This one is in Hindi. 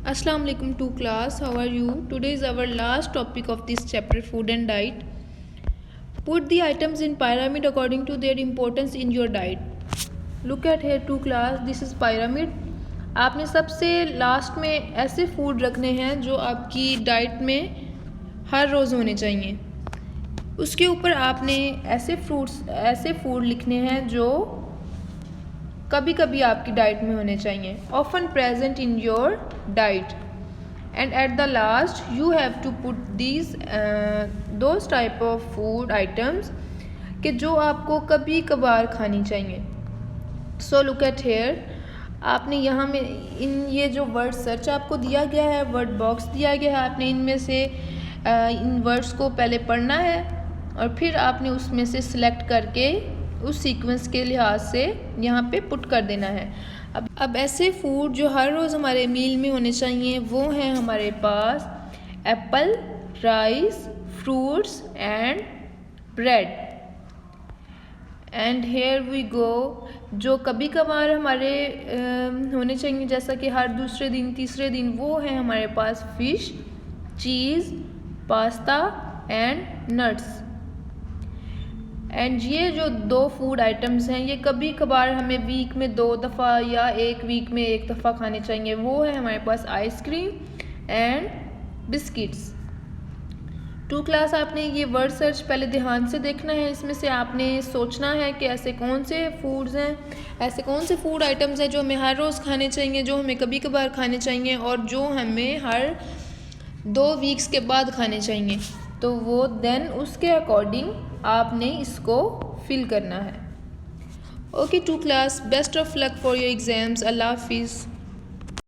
Assalamu alaikum to class. How are you? Today is our last topic of this chapter, food and diet. Put the items in pyramid according to their importance in your diet. Look at here to class. This is pyramid. आपने सबसे लास्ट में ऐसे फूड रखने हैं जो आपकी डाइट में हर रोज़ होने चाहिए। उसके ऊपर आपने ऐसे फूड लिखने हैं जो कभी कभी आपकी डाइट में होने चाहिए, often present in your diet. And at the last you have to put these those type of food items कि जो आपको कभी कभार खानी चाहिए। सो लुक एट हेयर, आपने यहाँ में इन ये जो वर्ड सर्च आपको दिया गया है, वर्ड बॉक्स दिया गया है, आपने इनमें से इन वर्ड्स को पहले पढ़ना है और फिर आपने उसमें से सिलेक्ट करके उस सीक्वेंस के लिहाज से यहाँ पे पुट कर देना है। अब ऐसे फूड जो हर रोज़ हमारे मील में होने चाहिए वो हैं हमारे पास apple, rice, fruits and bread. And here we go, जो कभी कभार हमारे होने चाहिए जैसा कि हर दूसरे दिन तीसरे दिन, वो है हमारे पास fish, cheese, pasta and nuts. And ये जो दो फूड आइटम्स हैं ये कभी कभार हमें वीक में 2 दफ़ा या एक वीक में 1 दफ़ा खाने चाहिए। वो है हमारे पास ice cream and biscuits. To class, आपने ये वर्ड सर्च पहले ध्यान से देखना है। इसमें से आपने सोचना है कि ऐसे कौन से फूड्स हैं, ऐसे कौन से फूड आइटम्स हैं जो हमें हर रोज़ खाने चाहिए, जो हमें कभी कभार खाने चाहिए और जो हमें हर 2 वीक्स के बाद खाने चाहिए। तो वो देन उसके अकॉर्डिंग आपने इसको फिल करना है। Okay to class, best of luck for your exams. अल्लाह हाफिज़।